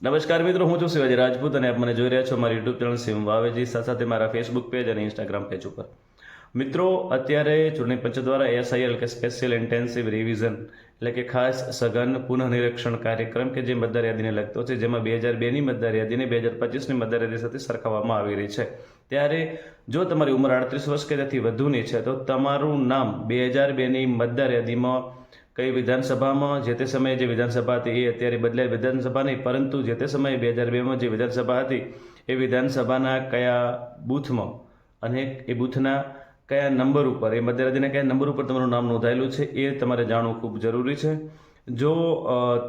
નમસ્કાર મિત્રો, હું છું શિવાજી રાજપૂત અને આપ મને જોઈ રહ્યા છો મારી યુટ્યુબ ચેનલ સીમ વાવેજી, સાથે મારા ફેસબુક પેજ અને ઇન્સ્ટાગ્રામ પેજ ઉપર. મિત્રો, અત્યારે ચૂંટણી પંચ દ્વારા એસઆઈએલ કે સ્પેશિયલ ઇન્ટેન્સિવ રિવિઝન એટલે કે ખાસ સઘન પુનઃનિરીક્ષણ કાર્યક્રમ કે જે મતદાર યાદીને લગતો છે, જેમાં 2002ની મતદાર યાદીને 2025ની મતદાર યાદી સાથે સરખાવવામાં આવી રહી છે. ત્યારે જો તમારી ઉંમર 38 વર્ષ કે તેથી વધુની છે તો તમારું નામ 2002ની મતદાર યાદીમાં કઈ વિધાનસભામાં જે તે સમયે જે વિધાનસભા હતી એ અત્યારે બદલાય વિધાનસભા નહીં, પરંતુ જે તે સમયે 2002માં જે વિધાનસભા હતી એ વિધાનસભાના કયા બૂથમાં અને એ બૂથના કયા નંબર ઉપર, એ મતદાર કયા નંબર ઉપર તમારું નામ નોંધાયેલું છે એ તમારે જાણવું ખૂબ જરૂરી છે. જો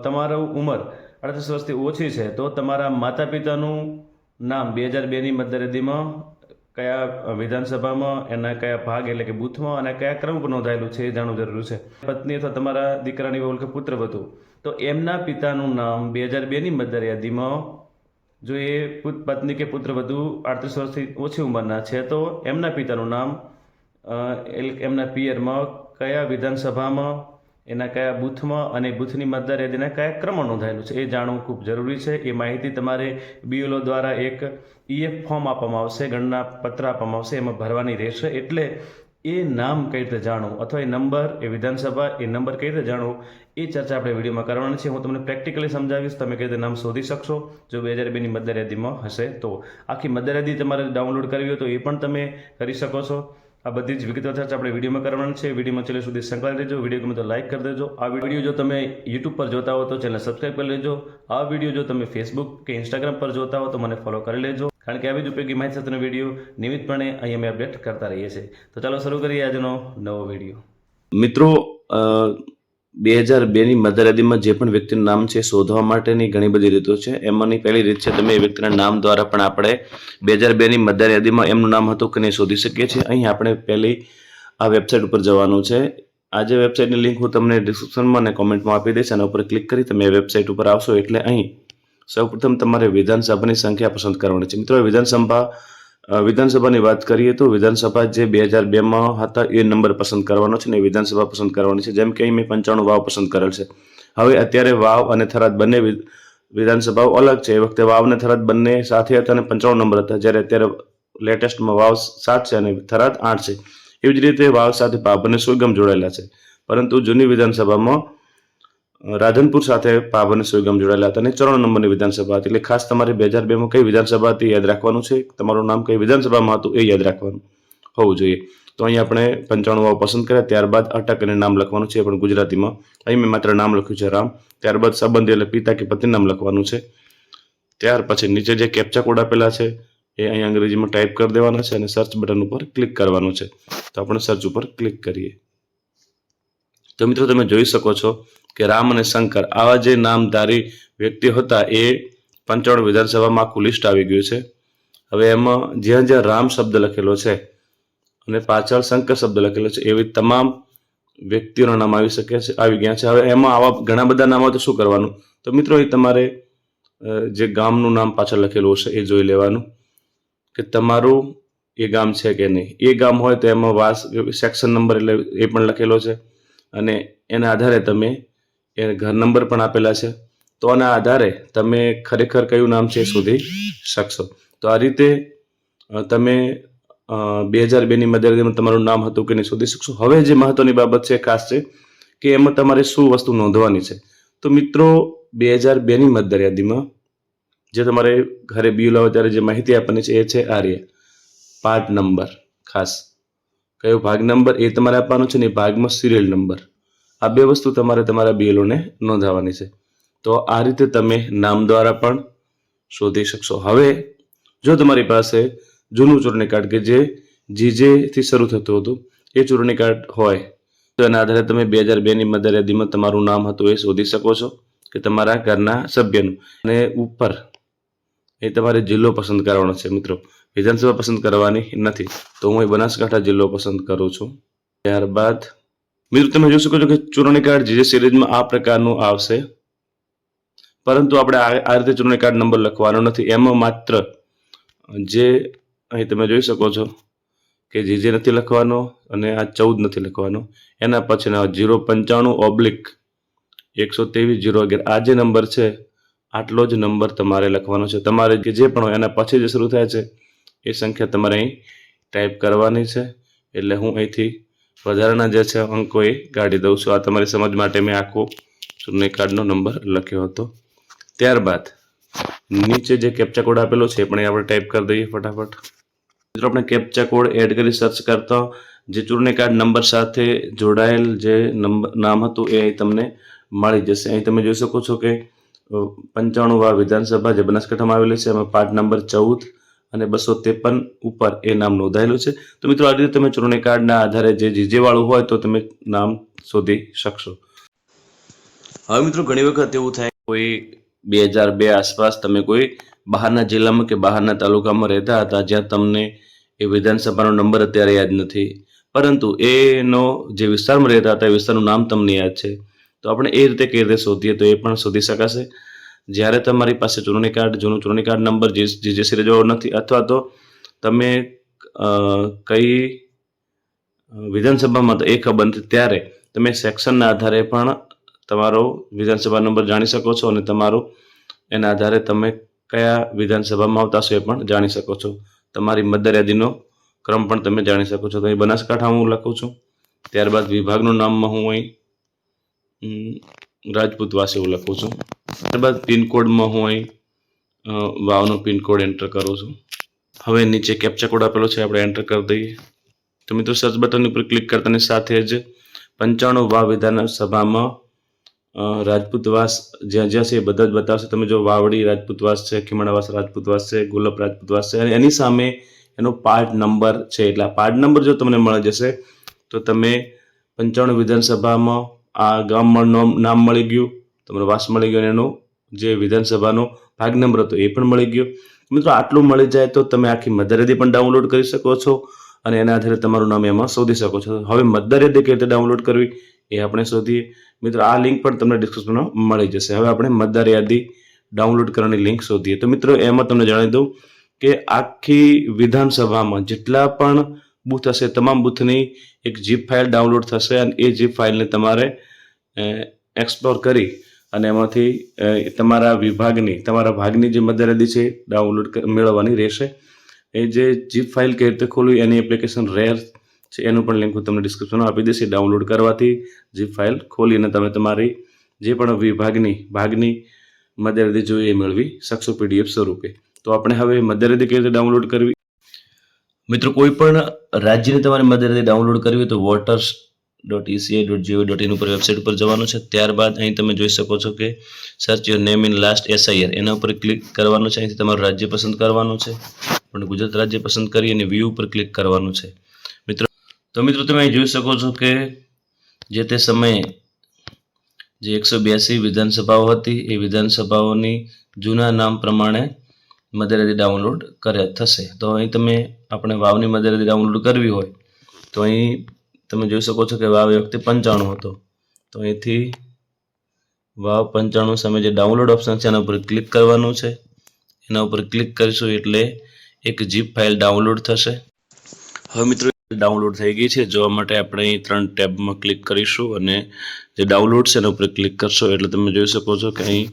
તમારું ઉંમર 38 વર્ષથી ઓછી છે તો તમારા માતા પિતાનું નામ 2002ની મતદાર યાદીમાં કયા વિધાનસભામાં, એના કયા ભાગ એટલે કે બૂથમાં અને કયા ક્રમ પર નોંધાયેલું છે એ જાણવું જરૂરી છે. પત્ની અથવા તમારા દીકરાની વહુ કે પુત્રવધુ, તો એમના પિતાનું નામ 2002ની મતદાર યાદીમાં જો એ પત્ની કે પુત્રવધુ 38 વર્ષથી ઓછી ઉંમરના છે તો એમના પિતાનું નામ એમના પિયરમાં કયા વિધાનસભામાં, એના કયા બૂથમાં અને બૂથની મતદાર યાદીના કયા ક્રમમાં નોંધાયેલું છે એ જાણવું ખૂબ જરૂરી છે. એ માહિતી તમારે બીએલઓ દ્વારા એક ઈએફ ફોર્મ આપવામાં આવશે, ગણના પત્ર આપવામાં આવશે, એમાં ભરવાની રહેશે. એટલે એ નામ કઈ રીતે જાણવું અથવા એ નંબર, એ વિધાનસભા, એ નંબર કઈ રીતે જાણવું એ ચર્ચા આપણે વિડીયોમાં કરવાની છે. હું તમને પ્રેક્ટિકલી સમજાવીશ તમે કઈ રીતે નામ શોધી શકશો જો 2002ની મતદાર યાદીમાં હશે તો. આખી મતદાર યાદી તમારે ડાઉનલોડ કરવી હોય તો એ પણ તમે કરી શકો છો. આ બધી જ વિગતવાર ચર્ચા આપણે વિડીયોમાં કરવાની છે. વિડીયોમાં છેલ્લે સુધી સંકળાઈ રહેજો. વિડીયો ગમે તો લાઇક કરી દેજો. આ વિડીયો જો તમે યુટ્યુબ પર જોતા હો તો ચેનલ સબસ્ક્રાઈબ કરી લેજો. આ વિડીયો જો તમે ફેસબુક કે ઇન્સ્ટાગ્રામ પર જોતા હો તો મને ફોલો કરી લેજો, કારણ કે આવી જ ઉપયોગી માહિતી સાથેનો વિડીયો નિયમિતપણે અહીં અમે અપડેટ કરતા રહીએ છીએ. તો ચાલો શરૂ કરીએ આજનો નવો વિડીયો. મિત્રો, 2002ની મતદાર યાદીમાં જે પણ વ્યક્તિનું નામ છે શોધવા માટેની ઘણી બધી રીતો છે. એમાંની પહેલી રીત છે, તમે એ વ્યક્તિના નામ દ્વારા પણ આપણે 2002ની મતદાર યાદીમાં એમનું નામ હતું કે નહીં શોધી શકીએ છીએ. અહીં આપણે પહેલી આ વેબસાઇટ ઉપર જવાનું છે. આ જે વેબસાઇટની લિંક હું તમને ડિસ્ક્રિપ્શનમાં અને કોમેન્ટમાં આપી દઈશ. એના ઉપર ક્લિક કરી તમે એ વેબસાઇટ ઉપર આવશો એટલે અહીં સૌપ્રથમ તમારે વિધાનસભાની સંખ્યા પસંદ કરવાની છે. મિત્રો, વિધાનસભાની વાત કરીએ તો વિધાનસભા જે 2002માં હતા એ નંબર પસંદ કરવાનો છે અને વિધાનસભા પસંદ કરવાની છે. જેમ કે અહીં મેં 95 વાવ પસંદ કરેલ છે. હવે અત્યારે વાવ અને થરાદ બંને વિધાનસભાઓ અલગ છે. એ વખતે વાવ અને થરાદ બંને સાથે હતા અને 95 નંબર હતા, જ્યારે અત્યારે લેટેસ્ટમાં વાવ 7 છે અને થરાદ 8 છે. એવી જ રીતે વાવ સાથે પાભર અને સુઈગામ જોડાયેલા છે, પરંતુ જૂની વિધાનસભામાં રાધનપુર સાથે પાભર અને સુઈગામ જોડાયેલા હતા અને 94 નંબરની વિધાનસભા હતી. એટલે ખાસ તમારે 2002માં કઈ વિધાનસભા હતી યાદ રાખવાનું છે. તમારું નામ કઈ વિધાનસભામાં હતું એ યાદ રાખવાનું હોવું જોઈએ. તો અહીં આપણે 95 વાવ પસંદ કર્યા, ત્યારબાદ અટક અને નામ લખવાનું છે, પણ ગુજરાતીમાં. અહીં મેં માત્ર નામ લખ્યું છે રામ. ત્યારબાદ સંબંધી એટલે પિતા કે પત્ની નામ લખવાનું છે. ત્યાર પછી નીચે જે કેપ્ચા કોડ આપેલા છે એ અહીં અંગ્રેજીમાં ટાઈપ કરી દેવાના છે અને સર્ચ બટન ઉપર ક્લિક કરવાનું છે. તો આપણે સર્ચ ઉપર ક્લિક કરીએ તો મિત્રો તમે જોઈ શકો છો કે રામ અને શંકર આવા જે નામધારી વ્યક્તિઓ હતા એ 95 વિધાનસભામાં આખું લિસ્ટ આવી ગયું છે. હવે એમાં જ્યાં જ્યાં રામ શબ્દ લખેલો છે અને પાછળ શંકર શબ્દ લખેલો છે એવી તમામ વ્યક્તિઓના નામ આવી ગયા છે. હવે એમાં આવા ઘણા બધા નામ તો શું કરવાનું? તો મિત્રો, એ તમારે જે ગામનું નામ પાછળ લખેલું હશે એ જોઈ લેવાનું કે તમારું એ ગામ છે કે નહીં. એ ગામ હોય તો એમાં સેક્શન નંબર એટલે એ પણ લખેલો છે અને એના આધારે તમે એ ઘર નંબર પણ આપેલા છે. તો આના આધારે તમે ખરેખર કયું નામ છે શોધી શકશો. તો આ રીતે તમે 2002ની મતદાર યાદીમાં તમારું નામ હતું કે નહીં શોધી શકશો. હવે જે મહત્વની બાબત છે ખાસ છે કે એમાં તમારે શું વસ્તુ નોંધવાની છે. તો મિત્રો, 2002ની મતદાર યાદીમાં જે તમારે ઘરે બીએલઓ આવે ત્યારે જે માહિતી આપવાની છે એ છે પાર્ટ નંબર. ખાસ કયો ભાગ નંબર એ તમારે આપવાનો છે ને એ ભાગમાં સિરિયલ નંબર. આ બે વસ્તુ તમારે તમારા બીએલઓને નોંધાવવાની છે. તો આ રીતે તમે નામ દ્વારા પણ શોધી શકશો. હવે જો તમારી પાસે જૂનું ચૂંટણી કાર્ડ કે જે જીજેથી શરૂ થતું હતું એ ચૂંટણી કાર્ડ હોય તો એના આધારે તમે 2002ની મતદાર યાદીમાં તમારું નામ હતું એ શોધી શકો છો કે તમારા ઘરના સભ્યનું. અને ઉપર એ તમારે જિલ્લો પસંદ કરવાનો છે. મિત્રો, વિધાનસભા પસંદ કરવાની નથી. તો હું બનાસકાંઠા જિલ્લો પસંદ કરું છું. ત્યારબાદ મિત્રો તમે જોઈ શકો છો કે ચૂંટણી કાર્ડ જે સિરીઝમાં આ પ્રકારનું આવશે, પરંતુ આપણે આ રીતે ચૂંટણી કાર્ડ નંબર લખવાનો નથી. એમાં માત્ર જે અહીં તમે જોઈ શકો છો કે જે નથી લખવાનો અને આ 14 નથી લખવાનો. એના પછીના 095/123 011 આ જે નંબર છે આટલો જ નંબર તમારે લખવાનો છે. તમારે કે જે પણ હોય એના પછી જે શરૂ થાય છે એ સંખ્યા તમારે અહીં ટાઈપ કરવાની છે. એટલે હું અહીંથી વધારાના જે છે અંકો એ કાઢી દઉં છું. આ તમારી સમજ માટે મેં આખો ચૂંટણી કાર્ડનો નંબર લખ્યો હતો. ત્યારબાદ નીચે જે કેપ્ચા કોડ આપેલો છે એ પણ આપણે ટાઈપ કરી દઈએ ફટાફટ. મિત્રો આપણે કેપ્ચા કોડ એડ કરી સર્ચ કરતા જે ચૂંટણી કાર્ડ નંબર સાથે જોડાયેલ જે નામ હતું એ અહીં તમને મળી જશે. અહીં તમે જોઈ શકો છો કે 95 વિધાનસભા જે બનાસકાંઠામાં આવેલી છે એમાં પાર્ટ નંબર 14 અને 253 ઉપર એ નામ નોંધાયેલું છે. તો મિત્રો આ રીતે તમે ચૂંટણી કાર્ડના આધારે જે વાળું હોય તો તમે નામ શોધી શકશો. હવે મિત્રો ઘણી વખત એવું થાય કોઈ 2002 આસપાસ તમે કોઈ બહારના જિલ્લામાં કે બહારના તાલુકામાં રહેતા હતા જ્યાં તમને એ વિધાનસભાનો નંબર અત્યારે યાદ નથી, પરંતુ એનો જે વિસ્તારમાં રહેતા હતા એ વિસ્તારનું નામ તમને યાદ છે. તો આપણે એ રીતે કઈ રીતે શોધીએ તો એ પણ શોધી શકાશે. જ્યારે તમારી પાસે ચૂંટણી કાર્ડ જૂનું ચૂંટણી કાર્ડ નંબર જે સિરીઝવાળો નથી અથવા તો તમે કઈ વિધાનસભામાં તો એ ખબર નથી ત્યારે તમે સેક્શનના આધારે પણ તમારો વિધાનસભા નંબર જાણી શકો છો અને તમારો એના આધારે તમે કયા વિધાનસભામાં આવતા છો એ પણ જાણી શકો છો. તમારી મતદાર યાદીનો ક્રમ પણ તમે જાણી શકો છો. તો અહીં બનાસકાંઠા હું લખું છું. ત્યારબાદ વિભાગનું નામમાં હું અહીં રાજપૂતવાસ એવું લખું છું. ત્યારબાદ પિનકોડમાં હું અહીં વાવનો પિનકોડ એન્ટર કરું છું. હવે નીચે કેપ્ચા કોડ આપેલો છે આપણે એન્ટર કરી દઈએ. તો મિત્રો સર્ચ બટન ઉપર ક્લિક કરતાની સાથે જ 95 વિધાનસભામાં રાજપૂતવાસ જ્યાં જ્યાં છે એ બધા જ બતાવશે. તમે જો વાવડી રાજપૂતવાસ છે, ખીમણાવાસ રાજપૂતવાસ છે, ગુલપ રાજપૂતવાસ છે અને એની સામે એનો પાર્ટ નંબર છે. એટલે પાર્ટ નંબર જો તમને મળી જશે તો તમે 95 વિધાનસભામાં આ ગામનું નામ મળી ગયું, તમારો વાસ મળી ગયો અને એનો જે વિધાનસભાનો ભાગ નંબર હતો એ પણ મળી ગયો. મિત્રો આટલું મળી જાય તો તમે આખી મતદાર યાદી પણ ડાઉનલોડ કરી શકો છો અને એના આધારે તમારું નામ એમાં શોધી શકો છો. હવે મતદાર યાદી કેવી રીતે ડાઉનલોડ કરવી એ આપણે શોધીએ. મિત્રો આ લિંક પણ તમને ડિસ્ક્રિપ્શનમાં મળી જશે. હવે આપણે મતદાર યાદી ડાઉનલોડ કરવાની લિંક શોધીએ. તો મિત્રો એમાં તમને જણાવી દઉં કે આખી વિધાનસભામાં જેટલા પણ બૂથ હશે તમામ બૂથની એક જીપ ફાઇલ ડાઉનલોડ થશે અને એ જીપ ફાઇલને તમારે એક્સપ્લોર કરી અને એમાંથી તમારા ભાગની જે મતદાર યાદી છે ડાઉનલોડ મેળવવાની રહેશે. એ જે જીપ ફાઇલ કેવી રીતે ખોલવી એની એપ્લિકેશન રેર છે એનું પણ લિંક હું તમને ડિસ્ક્રિપ્શનમાં આપી દઈશ. ડાઉનલોડ કરવાથી જીપ ફાઇલ ખોલીને તમે તમારી જે પણ ભાગની મતદાર યાદી જોઈએ એ મેળવી શકશો PDF સ્વરૂપે. તો આપણે હવે મતદાર યાદી કેવી રીતે ડાઉનલોડ કરવી. મિત્રો કોઈ પણ રાજ્યની તમારી મતદાર યાદી ડાઉનલોડ કરવી તો voters.eca.gov.in ઉપર વેબસાઇટ ઉપર જવાનું છે. ત્યારબાદ અહીં તમે જોઈ શકો છો કે search your name in last SIR એના ઉપર ક્લિક કરવાનું છે. અહીંથી તમારું રાજ્ય પસંદ કરવાનું છે. પણ ગુજરાત રાજ્ય પસંદ કરી અને વ્યૂ ઉપર ક્લિક કરવાનું છે. મિત્રો તમે અહીં જોઈ શકો છો કે જે તે સમયે જે 182 વિધાનસભાઓ હતી એ વિધાનસભાઓની જૂના નામ પ્રમાણે મતદાર યાદી ડાઉનલોડ થશે. તો અહીં આપણે વાવની મતદાર યાદી ડાઉનલોડ કરવી હોય તો અહીં તમે જોઈ શકો છો કે વાવ એ વખતે 95 હતો. તો અહીંથી વાવ 95 સામે જે ડાઉનલોડ ઓપ્શન છે એના ઉપર ક્લિક કરવાનું છે. એના ઉપર ક્લિક કરીશું એટલે એક જીપ ફાઇલ ડાઉનલોડ થશે. હવે મિત્રો ડાઉનલોડ થઈ ગઈ છે. જોવા માટે આપણે અહીં 3 ટેબમાં ક્લિક કરીશું અને જે ડાઉનલોડ છે એના ઉપર ક્લિક કરશો એટલે તમે જોઈ શકો છો કે અહીં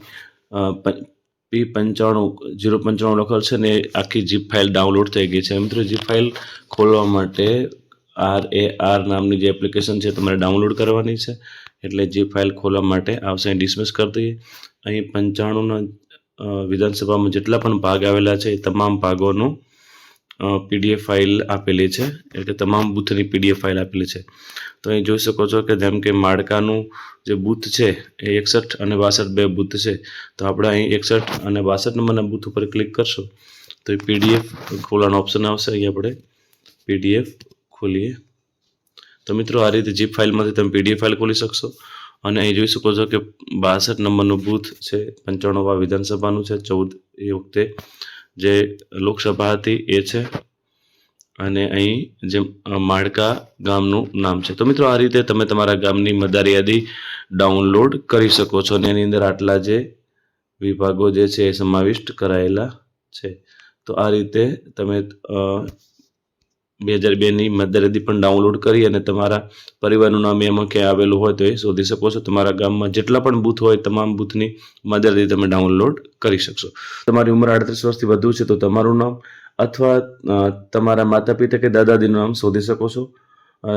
P95 લખેલ છે ને આખી જીપ ફાઇલ ડાઉનલોડ થઈ ગઈ છે. મિત્રો જીપ ફાઇલ ખોલવા માટે RAR નામની જે એપ્લિકેશન છે તમારે ડાઉનલોડ કરવાની છે. એટલે જીપ ફાઇલ ખોલવા માટે આવશે. ડિસમિસ કરી દઈએ. અહીં 95ના વિધાનસભામાં જેટલા પણ ભાગ આવેલા છે એ તમામ ભાગોનું PDF ફાઇલ આપેલી છે. એટલે તમામ બૂથની PDF ફાઇલ આપેલી છે. તો અહીં જોઈ શકો છો કે જેમ કે માળકાનું જે બૂથ છે એ 61 અને 62 બે બૂથ છે. તો આપણે અહીં 61 અને 62 નંબરના બૂથ ઉપર ક્લિક કરશું તો એ PDF ખોલવાનો ઓપ્શન આવશે. અહીં આપણે PDF ખોલીએ. તો મિત્રો આ રીતે જીપ ફાઇલમાંથી તમે PDF ફાઇલ ખોલી શકશો. અને અહીં જોઈ શકો છો કે 62 નંબરનું બૂથ છે 95 વિધાનસભાનું છે. 14 એ વખતે જે લોકસભા હતી એ છે અને અહીં જે માળકા ગામનું નામ છે. તો મિત્રો આ રીતે તમે તમારા ગામની મતદાર યાદી ડાઉનલોડ કરી શકો છો અને એની અંદર આટલા જે વિભાગો જે છે એ સમાવિષ્ટ કરાયેલા છે. તો આ રીતે તમે 2002ની મતદાર યાદી પણ ડાઉનલોડ કરી અને તમારા પરિવારનું નામ એમાં ક્યાં આવેલું હોય તો એ શોધી શકો છો. તમારા ગામમાં જેટલા પણ બૂથ હોય તમામ બૂથની મતદાર યાદી તમે ડાઉનલોડ કરી શકશો. તમારી ઉંમર 38 વર્ષથી વધુ છે તો તમારું નામ અથવા તમારા માતા પિતા કે દાદા દાદીનું નામ શોધી શકો છો.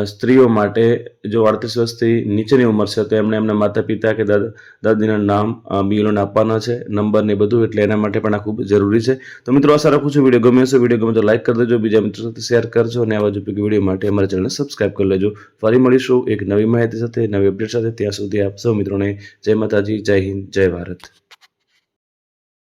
સ્ત્રીઓ માટે જો 38 વર્ષથી નીચેની ઉંમર છે તો એમને એમના માતા પિતા કે દાદા દાદીના નામ બીએલઓને આપવાના છે, નંબર ને બધું, એટલે એના માટે પણ આ ખૂબ જરૂરી છે. તો મિત્રો આશા રાખું છું વિડીયો ગમે હશે. વિડીયો ગમે તો લાઈક કરી દેજો, બીજા મિત્રો સાથે શેર કરજો અને આવા જ ઉપયોગી વિડીયો માટે અમારા ચેનલને સબસ્ક્રાઈબ કરી લેજો. ફરી મળીશું એક નવી માહિતી સાથે, નવી અપડેટ સાથે. ત્યાં સુધી આપ સૌ મિત્રોને જય માતાજી, જય હિન્દ, જય ભારત.